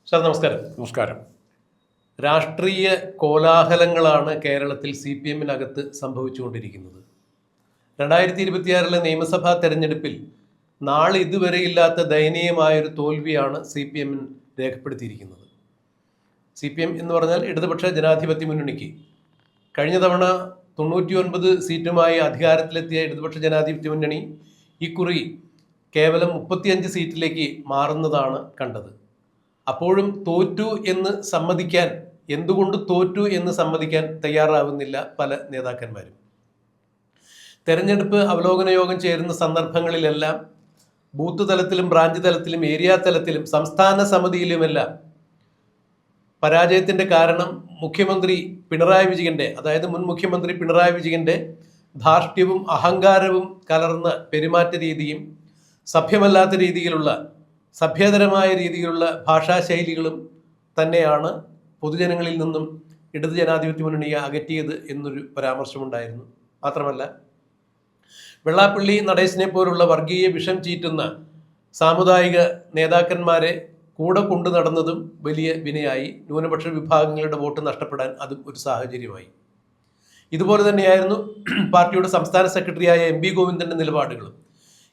Sir നമസ്കാരം. നമസ്കാരം. രാഷ്ട്രീയ കോലാഹലങ്ങളാണ് കേരളത്തിൽ CPM-നകത്ത് സംഭവിച്ചുകൊണ്ടിരിക്കുന്നത്. 2026 നിയമസഭാ തെരഞ്ഞെടുപ്പിൽ നാളെ ഇതുവരെ ഇല്ലാത്ത ദയനീയമായൊരു തോൽവിയാണ് CPM രേഖപ്പെടുത്തിയിരിക്കുന്നത്. CPM എന്ന് പറഞ്ഞാൽ ഇടതുപക്ഷ ജനാധിപത്യ മുന്നണിക്ക് കഴിഞ്ഞ തവണ 99 സീറ്റുമായി അധികാരത്തിലെത്തിയ ഇടതുപക്ഷ ജനാധിപത്യ മുന്നണി ഇക്കുറി കേവലം 35 സീറ്റിലേക്ക് മാറുന്നതാണ് കണ്ടത്. അപ്പോഴും തോറ്റു എന്ന് സമ്മതിക്കാൻ, എന്തുകൊണ്ട് തോറ്റു എന്ന് സമ്മതിക്കാൻ തയ്യാറാവുന്നില്ല പല നേതാക്കന്മാരും. തെരഞ്ഞെടുപ്പ് അവലോകന യോഗം ചേരുന്ന സന്ദർഭങ്ങളിലെല്ലാം ബൂത്ത് തലത്തിലും ബ്രാഞ്ച് തലത്തിലും ഏരിയ തലത്തിലും സംസ്ഥാന സമിതിയിലുമെല്ലാം പരാജയത്തിന്റെ കാരണം മുഖ്യമന്ത്രി പിണറായി വിജയന്റെ, അതായത് മുൻ മുഖ്യമന്ത്രി പിണറായി വിജയന്റെ ധാർഷ്ട്യവും അഹങ്കാരവും കലർന്ന പെരുമാറ്റ രീതിയും സഭ്യമല്ലാത്ത രീതിയിലുള്ള, സഭ്യതരമായ രീതിയിലുള്ള ഭാഷാശൈലികളും തന്നെയാണ് പൊതുജനങ്ങളിൽ നിന്നും ഇടത് ജനാധിപത്യ മുന്നണിയെ അകറ്റിയത് എന്നൊരു പരാമർശമുണ്ടായിരുന്നു. മാത്രമല്ല, വെള്ളാപ്പള്ളി നടേശനെ പോലുള്ള വർഗീയ വിഷം ചീറ്റുന്ന സാമുദായിക നേതാക്കന്മാരെ കൂടെ കൊണ്ടു നടന്നതും വലിയ വിനയായി. ന്യൂനപക്ഷ വിഭാഗങ്ങളുടെ വോട്ട് നഷ്ടപ്പെടാൻ അതും ഒരു സാഹചര്യമായി. ഇതുപോലെ തന്നെയായിരുന്നു പാർട്ടിയുടെ സംസ്ഥാന സെക്രട്ടറിയായ MP ഗോവിന്ദന്റെ നിലപാടുകളും.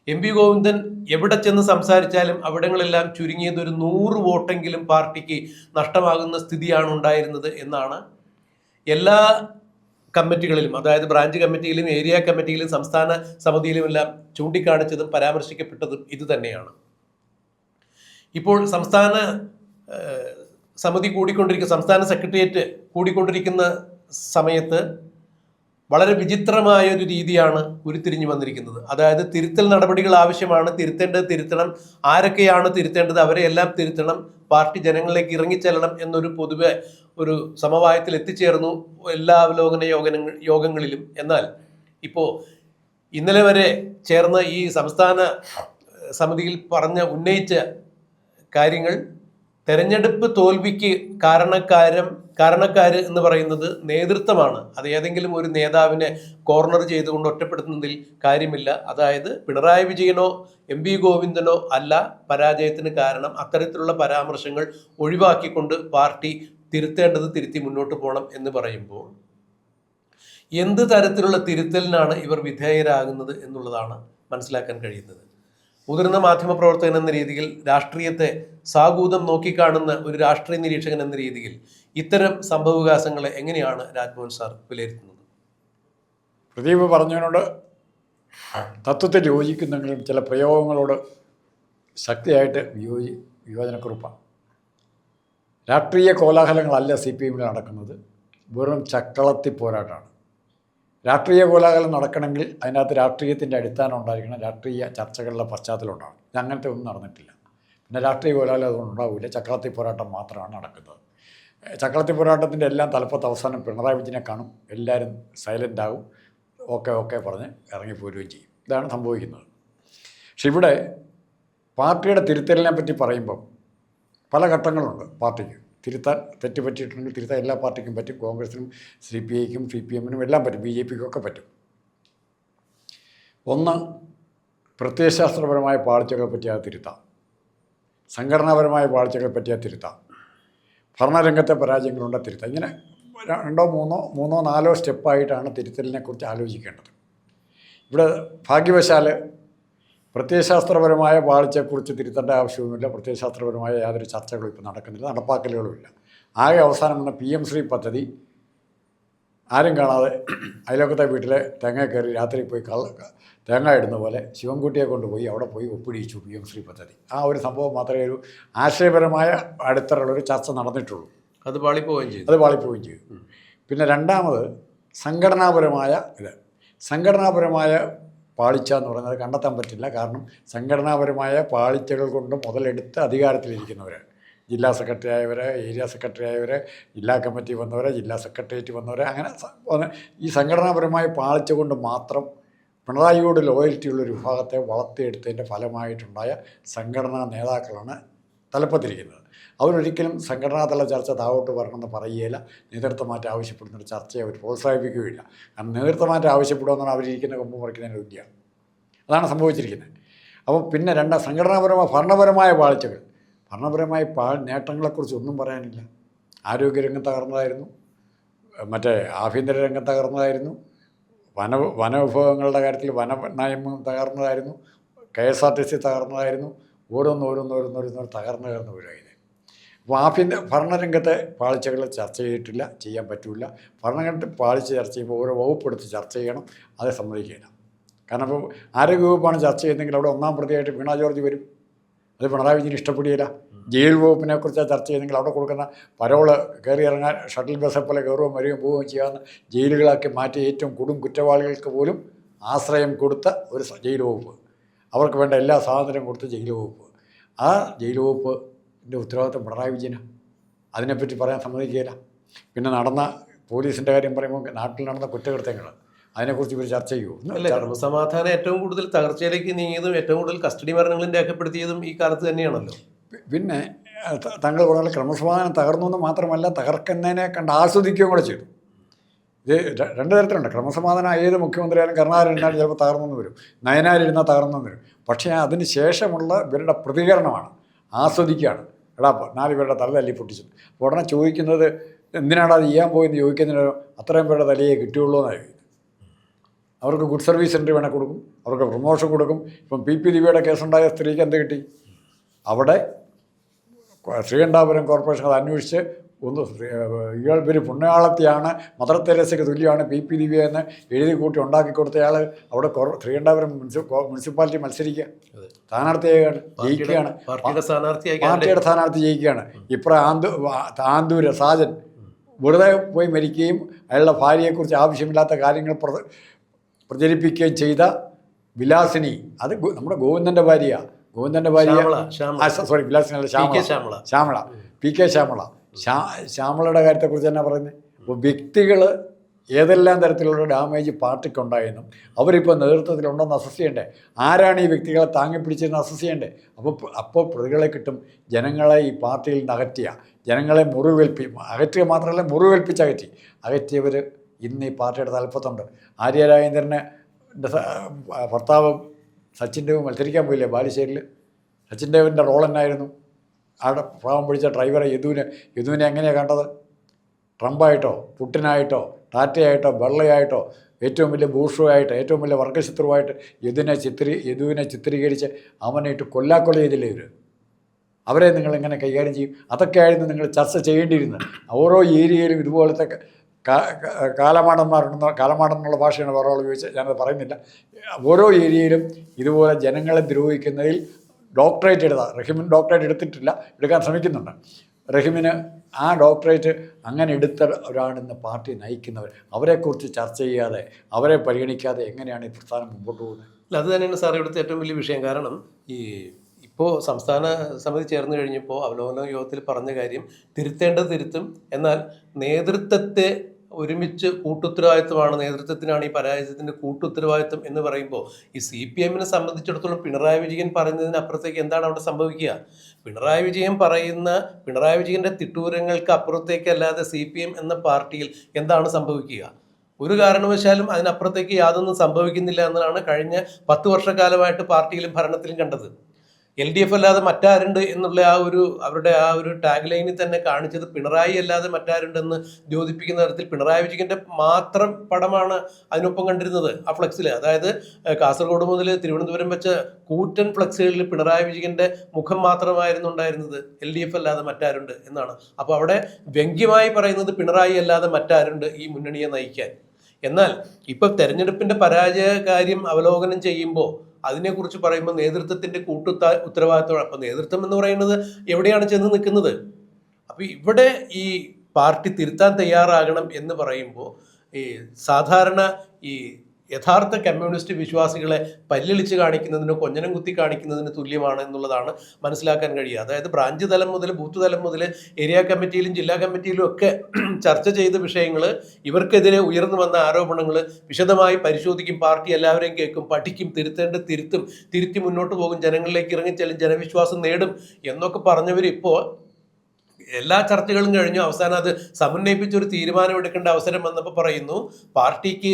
MP ഗോവിന്ദൻ എവിടെ ചെന്ന് സംസാരിച്ചാലും അവിടങ്ങളെല്ലാം ചുരുങ്ങിയത് ഒരു 100 വോട്ടെങ്കിലും പാർട്ടിക്ക് നഷ്ടമാകുന്ന സ്ഥിതിയാണ് ഉണ്ടായിരുന്നത് എന്നാണ് എല്ലാ കമ്മിറ്റികളിലും, അതായത് ബ്രാഞ്ച് കമ്മിറ്റിയിലും ഏരിയ കമ്മിറ്റിയിലും സംസ്ഥാന സമിതിയിലുമെല്ലാം ചൂണ്ടിക്കാണിച്ചതും പരാമർശിക്കപ്പെട്ടതും ഇത് തന്നെയാണ്. ഇപ്പോൾ സംസ്ഥാന സമിതി കൂടിക്കൊണ്ടിരിക്കുന്ന, സംസ്ഥാന സെക്രട്ടേറിയറ്റ് കൂടിക്കൊണ്ടിരിക്കുന്ന സമയത്ത് വളരെ വിചിത്രമായ ഒരു രീതിയാണ് ഉരുത്തിരിഞ്ഞു വന്നിരിക്കുന്നത്. അതായത് തിരുത്തൽ നടപടികൾ ആവശ്യമാണ്, തിരുത്തേണ്ടത് തിരുത്തണം, ആരൊക്കെയാണ് തിരുത്തേണ്ടത് അവരെയെല്ലാം തിരുത്തണം, പാർട്ടി ജനങ്ങളിലേക്ക് ഇറങ്ങിച്ചെല്ലണം എന്നൊരു പൊതുവെ ഒരു സമവായത്തിൽ എത്തിച്ചേർന്നു എല്ലാ അവലോകന യോഗങ്ങളിലും. എന്നാൽ ഇപ്പോൾ ഇന്നലെ വരെ ചേർന്ന ഈ സംസ്ഥാന സമിതിയിൽ ഉന്നയിച്ച കാര്യങ്ങൾ, തെരഞ്ഞെടുപ്പ് തോൽവിക്ക് കാരണക്കാര് എന്ന് പറയുന്നത് നേതൃത്വമാണ്. അത് ഏതെങ്കിലും ഒരു നേതാവിനെ കോർണർ ചെയ്തുകൊണ്ട് ഒറ്റപ്പെടുത്തുന്നതിൽ കാര്യമില്ല. അതായത് പിണറായി വിജയനോ MP ഗോവിന്ദനോ അല്ല പരാജയത്തിന് കാരണം. അത്തരത്തിലുള്ള പരാമർശങ്ങൾ ഒഴിവാക്കിക്കൊണ്ട് പാർട്ടി തിരുത്തേണ്ടത് തിരുത്തി മുന്നോട്ട് പോകണം എന്ന് പറയുമ്പോൾ എന്ത് തരത്തിലുള്ള തിരുത്തലിനാണ് ഇവർ വിധേയരാകുന്നത് എന്നുള്ളതാണ് മനസ്സിലാക്കാൻ കഴിയുന്നത്. മുതിർന്ന മാധ്യമപ്രവർത്തകൻ എന്ന രീതിയിൽ, രാഷ്ട്രീയത്തെ സാഗൂതം നോക്കിക്കാണുന്ന ഒരു രാഷ്ട്രീയ നിരീക്ഷകൻ എന്ന രീതിയിൽ ഇത്തരം സംഭവവികാസങ്ങളെ എങ്ങനെയാണ് രാജ്മോഹൻ സാർ വിലയിരുത്തുന്നത്? പ്രദീപ് പറഞ്ഞതിനോട് തത്വത്തിൽ യോജിക്കുന്നെങ്കിലും ചില പ്രയോഗങ്ങളോട് ശക്തിയായിട്ട് വിയോജനക്കുറിപ്പാണ്. രാഷ്ട്രീയ കോലാഹലങ്ങളല്ല CPM-ൽ നടക്കുന്നത്, വെറും ചക്കളത്തി പോരാട്ടമാണ്. രാഷ്ട്രീയ കോലാഹലം നടക്കണമെങ്കിൽ അതിനകത്ത് രാഷ്ട്രീയത്തിൻ്റെ അടിസ്ഥാനം ഉണ്ടായിരിക്കണം, രാഷ്ട്രീയ ചർച്ചകളുടെ പശ്ചാത്തലം ഉണ്ടാകും. ഇത് അങ്ങനത്തെ ഒന്നും നടന്നിട്ടില്ല. പിന്നെ രാഷ്ട്രീയ കോലാഹലം അതുകൊണ്ട് ഉണ്ടാവില്ല, ചക്കളത്തി പോരാട്ടം മാത്രമാണ് നടക്കുന്നത്. ചക്കളത്തി പോരാട്ടത്തിൻ്റെ എല്ലാം തലപ്പത്ത് അവസാനം പിണറായി വിജയനെ കാണും, എല്ലാവരും സൈലൻ്റ് ആകും, ഓക്കെ പറഞ്ഞ് ഇറങ്ങിപ്പോരുകയും ചെയ്യും. ഇതാണ് സംഭവിക്കുന്നത്. പക്ഷെ ഇവിടെ പാർട്ടിയുടെ തിരുത്തലിനെ പറ്റി പറയുമ്പം പല ഘട്ടങ്ങളുണ്ട്. പാർട്ടിക്ക് തിരുത്താൻ, തെറ്റ് പറ്റിയിട്ടുണ്ടെങ്കിൽ തിരുത്താൻ എല്ലാ പാർട്ടിക്കും പറ്റും. കോൺഗ്രസിനും CPI-ക്കും CPM-നും എല്ലാം പറ്റും, BJP-ക്കും ഒക്കെ പറ്റും. ഒന്ന്, പ്രത്യയശാസ്ത്രപരമായ പാളിച്ചകളെ പറ്റിയാൽ തിരുത്താം, സംഘടനാപരമായ പാളിച്ചകളെ പറ്റിയാൽ തിരുത്താം, ഭരണരംഗത്തെ പരാജയങ്ങളുണ്ട് തിരുത്താം. ഇങ്ങനെ 2, 3, 4 സ്റ്റെപ്പായിട്ടാണ് തിരുത്തലിനെ കുറിച്ച് ആലോചിക്കേണ്ടത്. ഇവിടെ ഭാഗ്യവശാൽ പ്രത്യയശാസ്ത്രപരമായ പാളിച്ചയെക്കുറിച്ച് തിരുത്തേണ്ട ആവശ്യമൊന്നുമില്ല. പ്രത്യയശാസ്ത്രപരമായ യാതൊരു ചർച്ചകളും ഇപ്പോൾ നടക്കുന്നില്ല, നടപ്പാക്കലുകളുമില്ല. ആകെ അവസാനം വന്ന PM ശ്രീ പദ്ധതി ആരും കാണാതെ അയലോക്കത്തെ വീട്ടിലെ തേങ്ങ കയറി രാത്രി പോയി തേങ്ങ ഇടുന്ന പോലെ ശിവൻകുട്ടിയെ കൊണ്ടുപോയി അവിടെ പോയി ഒപ്പിടിയിച്ചു PM ശ്രീ പദ്ധതി. ആ ഒരു സംഭവം മാത്രമേ ഒരു ആശയപരമായ അടിത്തറയുള്ളൊരു ചർച്ച നടന്നിട്ടുള്ളൂ. അത് പാളിപ്പോവുകയും ചെയ്തു. പിന്നെ രണ്ടാമത് സംഘടനാപരമായ പാളിച്ച എന്ന് പറയുന്നത് കണ്ടെത്താൻ പറ്റില്ല. കാരണം സംഘടനാപരമായ പാളിച്ചകൾ കൊണ്ട് മുതലെടുത്ത് അധികാരത്തിലിരിക്കുന്നവർ, ജില്ലാ സെക്രട്ടറി ആയവരെ, ഏരിയ സെക്രട്ടറി ആയവരെ, ജില്ലാ കമ്മിറ്റി വന്നവരെ, ജില്ലാ സെക്രട്ടേറിയറ്റ് വന്നവരെ, അങ്ങനെ ഈ സംഘടനാപരമായ പാളിച്ച കൊണ്ട് മാത്രം പിണറായിയോട് ലോയൽറ്റിയുള്ളൊരു വിഭാഗത്തെ വളർത്തിയെടുത്തതിൻ്റെ ഫലമായിട്ടുണ്ടായ സംഘടനാ നേതാക്കളാണ് തലപ്പത്തിരിക്കുന്നത്. അവരൊരിക്കലും സംഘടനാതല ചർച്ച താഴോട്ട് വരണമെന്ന് പറയുകയില്ല, നേതൃത്വമാറ്റം ആവശ്യപ്പെടുന്നൊരു ചർച്ചയെ അവർ പ്രോത്സാഹിപ്പിക്കുകയില്ല. കാരണം നേതൃത്വമാറ്റം ആവശ്യപ്പെടുമെന്നാണ് അവരിരിക്കുന്ന കൊമ്പ് മറിക്കുന്നതിന് വിദ്യ. അതാണ് സംഭവിച്ചിരിക്കുന്നത്. അപ്പോൾ പിന്നെ സംഘടനാപരമായ ഭരണപരമായ പാളിച്ചകൾ ഭരണപരമായി നേട്ടങ്ങളെക്കുറിച്ച് ഒന്നും പറയാനില്ല. ആരോഗ്യരംഗം തകർന്നതായിരുന്നു, മറ്റേ ആഭ്യന്തര രംഗം തകർന്നതായിരുന്നു, വനവിഭവങ്ങളുടെ കാര്യത്തിൽ വനനിയമം തകർന്നതായിരുന്നു, KSRTC തകർന്നതായിരുന്നു. ഓരോന്നോരോന്നോരോന്നോരോന്നോരോ തകർന്നു വരുമായിരുന്നു. അപ്പോൾ ഭരണരംഗത്തെ പാളിച്ചകൾ ചർച്ച ചെയ്തിട്ടില്ല, ചെയ്യാൻ പറ്റില്ല. ഭരണരംഗത്ത് പാളിച്ച ചർച്ച ചെയ്യുമ്പോൾ ഓരോ വകുപ്പെടുത്ത് ചർച്ച ചെയ്യണം, അത് സമ്മതിക്കില്ല. കാരണം ഇപ്പോൾ ആരോഗ്യവകുപ്പാണ് ചർച്ച ചെയ്യുന്നതെങ്കിൽ അവിടെ ഒന്നാം പ്രതിയായിട്ട് വീണ ജോർജ് വരും. അത് പിണറായി വിജയന് ഇഷ്ടപ്പെടുകയില്ല. ജയിൽ വകുപ്പിനെ കുറിച്ചാണ് ചർച്ച ചെയ്യുന്നെങ്കിൽ അവിടെ കൊടുക്കുന്ന പരോള് കയറി ഇറങ്ങാൻ ഷട്ടിൽ ബസ്സെ പോലെ കയറുകയും വരികയും പോവുകയും ചെയ്യാവുന്ന ജയിലുകളാക്കി മാറ്റി ഏറ്റവും കൊടും കുറ്റവാളികൾക്ക് പോലും ആശ്രയം കൊടുത്ത ഒരു ജയിൽ വകുപ്പ്, അവർക്ക് വേണ്ട എല്ലാ സ്വാതന്ത്ര്യം കൊടുത്ത ജയിൽ വകുപ്പ്. ആ ജയിൽ വകുപ്പിൻ്റെ ഉത്തരവാദിത്വം പിണറായി വിജയനാണ്. അതിനെപ്പറ്റി പറയാൻ സമ്മതിക്കുകയില്ല. പിന്നെ നടന്ന പോലീസിൻ്റെ കാര്യം പറയുമ്പോൾ നാട്ടിൽ നടന്ന കുറ്റകൃത്യങ്ങൾ, അതിനെക്കുറിച്ച് ഇവർ ചർച്ച ചെയ്യുമോ? അല്ല, ക്രമസമാധാനം ഏറ്റവും കൂടുതൽ തകർച്ചയിലേക്ക് നീങ്ങിയതും ഏറ്റവും കൂടുതൽ കസ്റ്റഡി മരണങ്ങളും രേഖപ്പെടുത്തിയതും ഈ കാലത്ത് തന്നെയാണല്ലോ. പിന്നെ താങ്കൾ പറഞ്ഞാൽ ക്രമസമാധാനം തകർന്നു എന്ന് മാത്രമല്ല, തകർക്കുന്നതിനെ കണ്ട് ആസ്വദിക്കുകയും കൂടെ ചെയ്തു. ഇത് രണ്ട് തരത്തിലുണ്ട്. ക്രമസമാധാനം ഏത് മുഖ്യമന്ത്രിയായാലും കരുണാകരനായാലും ചിലപ്പോൾ തകർന്നെന്ന് വരും, നയനാരിരുന്നാൽ തകർന്നെന്ന് വരും. പക്ഷേ അതിന് ശേഷമുള്ള ഇവരുടെ പ്രതികരണമാണ്, ആസ്വദിക്കുകയാണ്. എടാ 4 പേരുടെ തല തല്ലി പൊട്ടിച്ചു. അപ്പോൾ ഉടനെ ചോദിക്കുന്നത് എന്തിനാണ് അത് ചെയ്യാൻ പോയെന്ന് ചോദിക്കുന്നതിന് അത്രയും പേരുടെ തലയെ കിട്ടിയുള്ളൂ എന്നാണ് ചോദിക്കുന്നത്. അവർക്ക് ഗുഡ് സർവീസ് സെൻ്റർ വേണേൽ കൊടുക്കും, അവർക്ക് പ്രൊമോഷൻ കൊടുക്കും. ഇപ്പം PP ദിവ്യയുടെ കേസുണ്ടായ സ്ത്രീക്ക് എന്ത് കിട്ടി? അവിടെ ശ്രീകണ്ഠാപുരം കോർപ്പറേഷൻ അത് അന്വേഷിച്ച് ഇവർ പുണ്യാളത്തെയാണ്, മദർ തെരേസയ്ക്ക് തുല്യമാണ് PP ദിവ്യ എന്ന് എഴുതി കൂട്ടി ഉണ്ടാക്കി കൊടുത്തയാൾ അവിടെ ശ്രീകണ്ഠാപുരം മുനിസിപ്പാലിറ്റി മത്സരിക്കുക, സ്ഥാനാർത്ഥിയായാണ്, ജയിക്കുകയാണ്. പാർട്ടിയുടെ സ്ഥാനാർത്ഥി ജയിക്കുകയാണ്. ആന്തൂര് സാജൻ വെറുതെ പോയി മരിക്കുകയും അയാളുടെ ഭാര്യയെക്കുറിച്ച് ആവശ്യമില്ലാത്ത കാര്യങ്ങൾ പ്രചരിപ്പിക്കുകയും ചെയ്ത വിലാസിനി, അത് നമ്മുടെ ഗോവിന്ദൻ്റെ ഭാര്യയാണ്. ഗോവിന്ദൻ്റെ ഭാര്യ വിലാസിനല്ല, ശ്യാമള, PK ശ്യാമളയുടെ കാര്യത്തെക്കുറിച്ച് തന്നെ പറയുന്നത്. അപ്പോൾ വ്യക്തികൾ ഏതെല്ലാം തരത്തിലുള്ള ഡാമേജ് പാർട്ടിക്കുണ്ടായെന്നും അവരിപ്പോൾ നേതൃത്വത്തിലുണ്ടെന്ന് അസസ് ചെയ്യണ്ടേ? ആരാണ് ഈ വ്യക്തികളെ താങ്ങിപ്പിടിച്ചതെന്ന് അസസ് ചെയ്യണ്ടേ? അപ്പോൾ പ്രതികളെ കിട്ടും. ജനങ്ങളെ ഈ പാർട്ടിയിൽ നിന്ന് ജനങ്ങളെ അകറ്റുക മാത്രമല്ല, അകറ്റിയവർ ഇന്ന് ഈ പാർട്ടിയുടെ തലപ്പത്തുണ്ട്. ആര്യ രാജേന്ദ്രൻ്റെ ഭർത്താവ് സച്ചിൻ ദേവ് മത്സരിക്കാൻ പോയില്ലേ ബാലുശ്ശേരിയിൽ? സച്ചിൻ ദേവിൻ്റെ റോൾ എന്നായിരുന്നു? അവിടെ പാവം പിടിച്ച ഡ്രൈവറെ യദുവിനെ എങ്ങനെയാണ് കണ്ടത്? ട്രംപായിട്ടോ, പുട്ടിനായിട്ടോ, ടാറ്റയായിട്ടോ, ബെള്ളയായിട്ടോ, ഏറ്റവും വലിയ ബൂർഷുവായിട്ട്, ഏറ്റവും വലിയ വർഗശത്രുവായിട്ട് യദുവിനെ ചിത്രീകരിച്ച് അവനെ ഇട്ട് കൊല്ലാക്കൊല ചെയ്തില്ലേ ഇവർ? അവരെ നിങ്ങളെങ്ങനെ കൈകാര്യം ചെയ്യും? അതൊക്കെയായിരുന്നു നിങ്ങൾ ചർച്ച ചെയ്യേണ്ടിയിരുന്നത്. ഓരോ ഏരിയയിലും ഇതുപോലത്തെ കാലമാടെന്നുള്ള ഭാഷയാണ് വേറെ ആൾ ഉപയോഗിച്ച് ഞാനത് പറയുന്നില്ല. ഓരോ ഏരിയയിലും ഇതുപോലെ ജനങ്ങളെ ദ്രോഹിക്കുന്നതിൽ ഡോക്ടറേറ്റ് റഹീമിന് ഡോക്ടറേറ്റ് എടുക്കാൻ ശ്രമിക്കുന്നുണ്ട്. റഹീമിന് ആ ഡോക്ടറേറ്റ് അങ്ങനെ എടുത്തവരാണ് ഇന്ന് പാർട്ടി നയിക്കുന്നവർ. അവരെക്കുറിച്ച് ചർച്ച ചെയ്യാതെ, അവരെ പരിഗണിക്കാതെ എങ്ങനെയാണ് ഈ പ്രസ്ഥാനം മുമ്പോട്ട് പോകുന്നത്? അല്ല, അത് തന്നെയാണ് സാർ ഇവിടുത്തെ ഏറ്റവും വലിയ വിഷയം. കാരണം ഇപ്പോൾ സംസ്ഥാന സമിതി ചേർന്ന് കഴിഞ്ഞപ്പോൾ അവലോകന യോഗത്തിൽ പറഞ്ഞ കാര്യം തിരുത്തേണ്ടത് തിരുത്തും, എന്നാൽ നേതൃത്വത്തെ ഒരുമിച്ച് കൂട്ടുത്തരവാദിത്വമാണ്, നേതൃത്വത്തിനാണ് ഈ പരാജയത്തിൻ്റെ കൂട്ടുത്തരവാദിത്വം എന്ന് പറയുമ്പോൾ ഈ CPM-നെ സംബന്ധിച്ചിടത്തോളം പിണറായി വിജയൻ പറയുന്നതിനപ്പുറത്തേക്ക് എന്താണ് അവിടെ സംഭവിക്കുക? പിണറായി വിജയൻ്റെ തിട്ടൂരങ്ങൾക്ക് അപ്പുറത്തേക്ക് അല്ലാതെ CPM എന്ന പാർട്ടിയിൽ എന്താണ് സംഭവിക്കുക? ഒരു കാരണവശാലും അതിനപ്പുറത്തേക്ക് യാതൊന്നും സംഭവിക്കുന്നില്ല എന്നതാണ് കഴിഞ്ഞ 10 വർഷക്കാലമായിട്ട് പാർട്ടിയിലും ഭരണത്തിലും കണ്ടത്. LDF അല്ലാതെ മറ്റാരുണ്ട് എന്നുള്ള അവരുടെ ടാഗ് ലൈനിൽ തന്നെ കാണിച്ചത് പിണറായി അല്ലാതെ മറ്റാരുണ്ടെന്ന് ദ്യോതിപ്പിക്കുന്ന തരത്തിൽ പിണറായി വിജയൻ്റെ മാത്രം പടമാണ് അതിനൊപ്പം കണ്ടിരുന്നത് ആ ഫ്ലക്സിൽ. അതായത് കാസർഗോഡ് മുതൽ തിരുവനന്തപുരം വെച്ച കൂറ്റൻ ഫ്ലക്സുകളിൽ പിണറായി വിജയൻ്റെ മുഖം മാത്രമായിരുന്നു ഉണ്ടായിരുന്നത്, LDF അല്ലാതെ മറ്റാരുണ്ട് എന്നാണ്. അപ്പോൾ അവിടെ വ്യംഗ്യമായി പറയുന്നത് പിണറായി അല്ലാതെ മറ്റാരുണ്ട് ഈ മുന്നണിയെ നയിക്കാൻ. എന്നാൽ ഇപ്പം തെരഞ്ഞെടുപ്പിൻ്റെ പരാജയ കാര്യം അവലോകനം ചെയ്യുമ്പോൾ അതിനെക്കുറിച്ച് പറയുമ്പോൾ നേതൃത്വത്തിൻ്റെ ഉത്തരവാദിത്തമാണ്. അപ്പോൾ നേതൃത്വം എന്ന് പറയുന്നത് എവിടെയാണ് ചെന്ന് നിൽക്കുന്നത്? അപ്പോൾ ഇവിടെ ഈ പാർട്ടി തിരുത്താൻ തയ്യാറാകണം എന്ന് പറയുമ്പോൾ ഈ സാധാരണ ഈ യഥാർത്ഥ കമ്മ്യൂണിസ്റ്റ് വിശ്വാസികളെ പല്ലിളിച്ച് കാണിക്കുന്നതിനോ കൊഞ്ഞനം കുത്തി കാണിക്കുന്നതിന് തുല്യമാണ് എന്നുള്ളതാണ് മനസ്സിലാക്കാൻ കഴിയുക. അതായത് ബ്രാഞ്ച് തലം മുതൽ ബൂത്ത് തലം മുതൽ ഏരിയ കമ്മിറ്റിയിലും ജില്ലാ കമ്മിറ്റിയിലും ഒക്കെ ചർച്ച ചെയ്ത വിഷയങ്ങൾ, ഇവർക്കെതിരെ ഉയർന്നു വന്ന ആരോപണങ്ങൾ വിശദമായി പരിശോധിക്കും, പാർട്ടി എല്ലാവരെയും കേൾക്കും, പഠിക്കും, തിരുത്തി മുന്നോട്ട് പോകും, ജനങ്ങളിലേക്ക് ഇറങ്ങിച്ചെല്ലും, ജനവിശ്വാസം നേടും എന്നൊക്കെ പറഞ്ഞവരിപ്പോൾ എല്ലാ ചർച്ചകളും കഴിഞ്ഞു അവസാനം അത് സമന്വയിപ്പിച്ചൊരു തീരുമാനം എടുക്കേണ്ട അവസരം വന്നപ്പോൾ പറയുന്നു പാർട്ടിക്ക്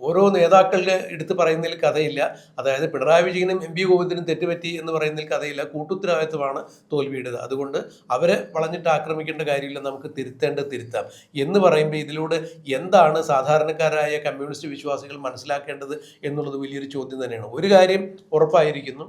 ഓരോ നേതാക്കളുടെ എടുത്ത് പറയുന്നതിൽ കഥയില്ല. അതായത് പിണറായി വിജയനും എം വി ഗോവിന്ദനും തെറ്റുപറ്റി എന്ന് പറയുന്നതിൽ കഥയില്ല. കൂട്ടുത്തരവാദിത്വമാണ് തോൽവിയുടേത്. അതുകൊണ്ട് അവരെ വളഞ്ഞിട്ട് ആക്രമിക്കേണ്ട കാര്യമില്ല, നമുക്ക് തിരുത്താം എന്ന് പറയുമ്പോൾ ഇതിലൂടെ എന്താണ് സാധാരണക്കാരായ കമ്മ്യൂണിസ്റ്റ് വിശ്വാസികൾ മനസ്സിലാക്കേണ്ടത് എന്നുള്ളത് വലിയൊരു ചോദ്യം തന്നെയാണ്. ഒരു കാര്യം ഉറപ്പായിരിക്കുന്നു,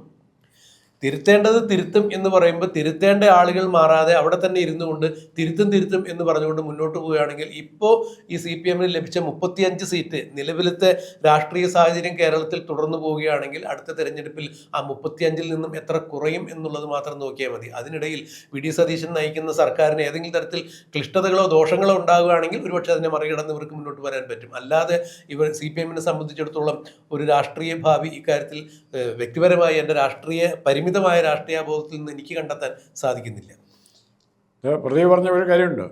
തിരുത്തേണ്ടത് തിരുത്തും എന്ന് പറയുമ്പോൾ തിരുത്തേണ്ട ആളുകൾ മാറാതെ അവിടെ തന്നെ ഇരുന്നു കൊണ്ട് തിരുത്തും എന്ന് പറഞ്ഞുകൊണ്ട് മുന്നോട്ട് പോവുകയാണെങ്കിൽ ഇപ്പോൾ ഈ CPM ലഭിച്ച 35 സീറ്റ് നിലവിലത്തെ രാഷ്ട്രീയ സാഹചര്യം കേരളത്തിൽ തുടർന്നു പോവുകയാണെങ്കിൽ അടുത്ത തെരഞ്ഞെടുപ്പിൽ ആ 35-ൽ നിന്നും എത്ര കുറയും എന്നുള്ളത് മാത്രം നോക്കിയാൽ മതി. അതിനിടയിൽ വി ഡി സതീശൻ നയിക്കുന്ന സർക്കാരിന് ഏതെങ്കിലും തരത്തിൽ ക്ലിഷ്ടതകളോ ദോഷങ്ങളോ ഉണ്ടാവുകയാണെങ്കിൽ ഒരുപക്ഷെ അതിനെ മറികടന്ന് ഇവർക്ക് മുന്നോട്ട് വരാൻ പറ്റും. അല്ലാതെ ഇവർ CPM സംബന്ധിച്ചിടത്തോളം ഒരു രാഷ്ട്രീയ ഭാവി ഇക്കാര്യത്തിൽ വ്യക്തിപരമായി എൻ്റെ പരിമിതമായ രാഷ്ട്രീയ ബോധത്തിൽ നിന്ന് എനിക്ക് കണ്ടെത്താൻ സാധിക്കുന്നില്ല. പ്രദീപ് പറഞ്ഞ ഒരു കാര്യമുണ്ട്,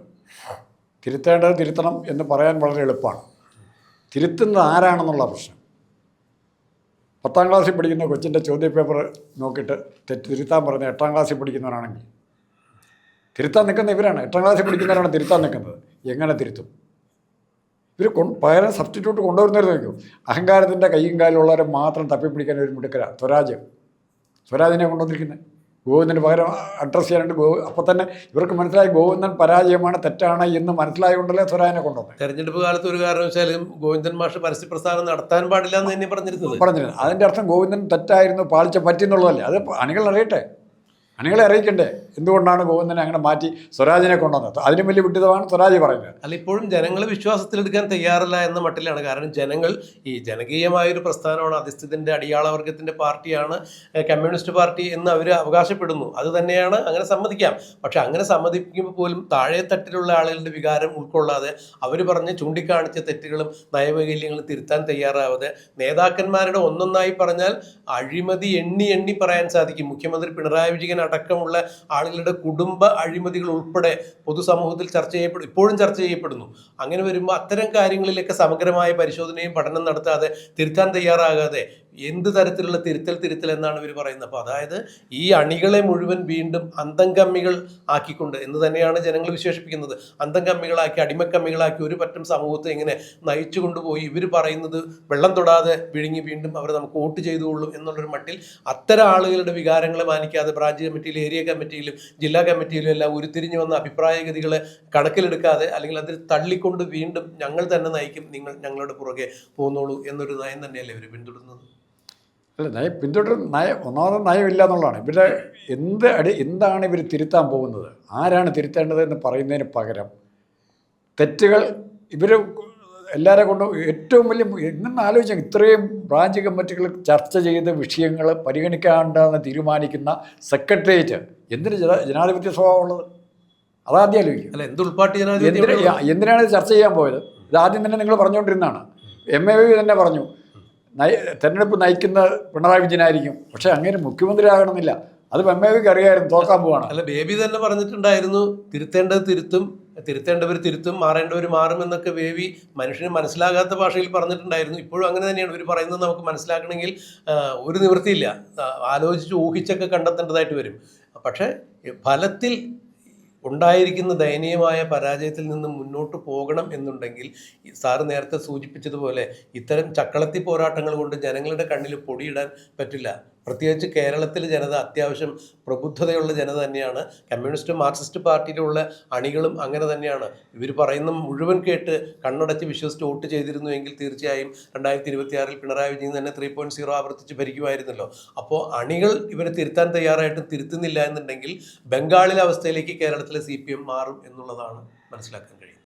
തിരുത്തേണ്ടത് തിരുത്തണം എന്ന് പറയാൻ വളരെ എളുപ്പമാണ്. തിരുത്തുന്നത് ആരാണെന്നുള്ള പ്രശ്നം. 10ാം ക്ലാസ്സിൽ പഠിക്കുന്ന കൊച്ചിൻ്റെ ചോദ്യപേപ്പർ നോക്കിയിട്ട് തിരുത്താൻ പറഞ്ഞ 8ാം ക്ലാസ്സിൽ പഠിക്കുന്നവരാണെങ്കിൽ തിരുത്താൻ നിൽക്കുന്ന ഇവരാണ്. 8ാം ക്ലാസ്സിൽ പഠിക്കുന്നവരാണ് തിരുത്താൻ നിൽക്കുന്നത്. എങ്ങനെ തിരുത്തും? ഇവർ പകരം സബ്സ്റ്റിറ്റ്യൂട്ട് കൊണ്ടുവരുന്നവർ നോക്കും. അഹങ്കാരത്തിൻ്റെ കയ്യും കാലുള്ളവരെ മാത്രം തപ്പിപ്പിടിക്കാൻ ഒരു മിടുക്കരാണ് സ്വരാജിനെ കൊണ്ടുവന്നിരിക്കുന്നത്. ഗോവിന്ദന് പകരം അഡ്രസ്സ് ചെയ്യാനുണ്ട്. അപ്പോൾ തന്നെ ഇവർക്ക് മനസ്സിലായി ഗോവിന്ദൻ പരാജയമാണ്, തെറ്റാണ് എന്ന് മനസ്സിലായതുകൊണ്ടല്ലേ സ്വരാജിനെ കൊണ്ടുവന്നത്. തെരഞ്ഞെടുപ്പ് കാലത്ത് ഒരു കാരണവശാലും ഗോവിന്ദൻ മാഷ് പരസ്യ പ്രസ്ഥാനം നടത്താൻ പാടില്ല എന്ന് തന്നെ പറഞ്ഞിരുന്നത്. അതിൻ്റെ അർത്ഥം ഗോവിന്ദൻ തെറ്റായിരുന്നു, പാളിച്ച പറ്റിയെന്നുള്ളതല്ലേ. അത് അണികൾ അറിയട്ടെ, അണികളെ അറിയിക്കണ്ടേ എന്തുകൊണ്ടാണ് ഗോവിന്ദനെ അങ്ങനെ മാറ്റി സ്വരാജിനെ കൊണ്ടുവന്നത്. അതിനും വലിയ വിഡിതമാണ് സ്വരാജ് പറയുന്നത്. അല്ല, ഇപ്പോഴും ജനങ്ങൾ വിശ്വാസത്തിലെടുക്കാൻ തയ്യാറല്ല എന്ന മട്ടിലാണ്. കാരണം ജനങ്ങൾ ഈ ജനകീയമായൊരു പ്രസ്ഥാനമാണ്, അധിഷ്ഠിതൻ്റെ അടിയാളവർഗത്തിൻ്റെ പാർട്ടിയാണ് കമ്മ്യൂണിസ്റ്റ് പാർട്ടി എന്ന് അവർ അവകാശപ്പെടുന്നു. അത് തന്നെയാണ്, അങ്ങനെ സമ്മതിക്കാം. പക്ഷെ അങ്ങനെ സമ്മതിക്കുമ്പോൾ പോലും താഴെ തട്ടിലുള്ള ആളുകളുടെ വികാരം ഉൾക്കൊള്ളാതെ അവർ പറഞ്ഞ് ചൂണ്ടിക്കാണിച്ച തെറ്റുകളും നയവൈകല്യങ്ങളും തിരുത്താൻ തയ്യാറാവാതെ നേതാക്കന്മാരുടെ ഒന്നൊന്നായി പറഞ്ഞാൽ അഴിമതി എണ്ണി പറയാൻ സാധിക്കും. മുഖ്യമന്ത്രി പിണറായി വിജയൻ അടക്കമുള്ള ആളുകളുടെ കുടുംബ അഴിമതികൾ ഉൾപ്പെടെ പൊതുസമൂഹത്തിൽ ഇപ്പോഴും ചർച്ച ചെയ്യപ്പെടുന്നു. അങ്ങനെ വരുമ്പോൾ അത്തരം കാര്യങ്ങളിലൊക്കെ സമഗ്രമായ പരിശോധനയും പഠനം നടത്താതെ തിരുത്താൻ തയ്യാറാകാതെ എന്ത് തരത്തിലുള്ള തിരുത്തൽ എന്നാണ് ഇവർ പറയുന്നത്. അപ്പോൾ അതായത് ഈ അണികളെ മുഴുവൻ വീണ്ടും അന്തംകമ്മികൾ ആക്കിക്കൊണ്ട് എന്ന് തന്നെയാണ് ജനങ്ങൾ വിശേഷിപ്പിക്കുന്നത്. അന്തംകമ്മികളാക്കി, അടിമക്കമ്മികളാക്കി ഒരു പറ്റം സമൂഹത്തെ ഇങ്ങനെ നയിച്ചു കൊണ്ടുപോയി ഇവർ പറയുന്നത് വെള്ളം തൊടാതെ വിഴുങ്ങി വീണ്ടും അവർ നമുക്ക് വോട്ട് ചെയ്തുകൊള്ളും എന്നുള്ളൊരു മട്ടിൽ അത്തരം ആളുകളുടെ വികാരങ്ങളെ മാനിക്കാതെ ബ്രാഞ്ച് കമ്മിറ്റിയിലും ഏരിയ കമ്മിറ്റിയിലും ജില്ലാ കമ്മിറ്റിയിലും എല്ലാം ഉരുത്തിരിഞ്ഞു വന്ന അഭിപ്രായഗതികളെ കണക്കിലെടുക്കാതെ അല്ലെങ്കിൽ അതിൽ തള്ളിക്കൊണ്ട് വീണ്ടും ഞങ്ങൾ തന്നെ നയിക്കും, നിങ്ങൾ ഞങ്ങളുടെ പുറകെ പോന്നോളൂ എന്നൊരു നയം തന്നെയല്ലേ ഇവർ പിന്തുടരുന്നത്. അല്ല, ഒന്നാമത് നയമില്ല എന്നുള്ളതാണ്. ഇവരുടെ എന്താണ് ഇവർ തിരുത്താൻ പോകുന്നത്, ആരാണ് തിരുത്തേണ്ടത് എന്ന് പറയുന്നതിന് പകരം തെറ്റുകൾ ഇവർ എല്ലാവരെ കൊണ്ടും ഏറ്റവും വലിയ എങ്ങനെ ആലോചിച്ചാൽ ഇത്രയും ബ്രാഞ്ച് കമ്മിറ്റികൾ ചർച്ച ചെയ്ത് വിഷയങ്ങൾ പരിഗണിക്കാണ്ടെന്ന് തീരുമാനിക്കുന്ന സെക്രട്ടേറിയറ്റ് എന്തിന് ജനാധിപത്യ സ്വഭാവമുള്ളത്? അതാദ്യം ആലോചിക്കും. അല്ല, എന്തിനാണ് ഇത് ചർച്ച ചെയ്യാൻ പോയത്? ഇതാദ്യം തന്നെ നിങ്ങൾ പറഞ്ഞുകൊണ്ടിരുന്നതാണ്. MAV തന്നെ പറഞ്ഞു തെരഞ്ഞെടുപ്പ് നയിക്കുന്ന പിണറായി വിജയനായിരിക്കും. പക്ഷേ അങ്ങനെ മുഖ്യമന്ത്രി ആകണമെന്നില്ല. അത് MAVക്ക് അറിയായിരുന്നു തോക്കാൻ പോവാണ്. അല്ല, ബേബി തന്നെ പറഞ്ഞിട്ടുണ്ടായിരുന്നു തിരുത്തേണ്ടത് തിരുത്തേണ്ടവർ തിരുത്തും, മാറേണ്ടവർ മാറും എന്നൊക്കെ ബേബി മനുഷ്യന് മനസ്സിലാകാത്ത ഭാഷയിൽ പറഞ്ഞിട്ടുണ്ടായിരുന്നു. ഇപ്പോഴും അങ്ങനെ തന്നെയാണ് ഇവർ പറയുന്നത്. നമുക്ക് മനസ്സിലാക്കണമെങ്കിൽ ഒരു നിവൃത്തിയില്ല, ആലോചിച്ച് ഊഹിച്ചൊക്കെ കണ്ടെത്തേണ്ടതായിട്ട് വരും. പക്ഷേ ഫലത്തിൽ ഉണ്ടായിരിക്കുന്ന ദയനീയമായ പരാജയത്തിൽ നിന്ന് മുന്നോട്ട് പോകണം എന്നുണ്ടെങ്കിൽ സാറ് നേരത്തെ സൂചിപ്പിച്ചതുപോലെ ഇത്തരം ചക്കളത്തി പോരാട്ടങ്ങൾ കൊണ്ട് ജനങ്ങളുടെ കണ്ണിൽ പൊടിയിടാൻ പറ്റില്ല. പ്രത്യേകിച്ച് കേരളത്തിലെ ജനത അത്യാവശ്യം പ്രബുദ്ധതയുള്ള ജനത തന്നെയാണ്. കമ്മ്യൂണിസ്റ്റ് മാർക്സിസ്റ്റ് പാർട്ടിയിലുള്ള അണികളും അങ്ങനെ തന്നെയാണ്. ഇവർ പറയുന്ന മുഴുവൻ കേട്ട് കണ്ണടച്ച് വിശ്വസിച്ച് വോട്ട് ചെയ്തിരുന്നുവെങ്കിൽ തീർച്ചയായും 2026 പിണറായി വിജയൻ തന്നെ 3.0 ആവർത്തിച്ച് ഭരിക്കുമായിരുന്നല്ലോ. അപ്പോൾ അണികൾ ഇവരെ തിരുത്താൻ തയ്യാറായിട്ടും തിരുത്തുന്നില്ല എന്നുണ്ടെങ്കിൽ ബംഗാളിലെ അവസ്ഥയിലേക്ക് കേരളത്തിലെ CPM മാറും എന്നുള്ളതാണ് മനസ്സിലാക്കാൻ കഴിയുന്നത്.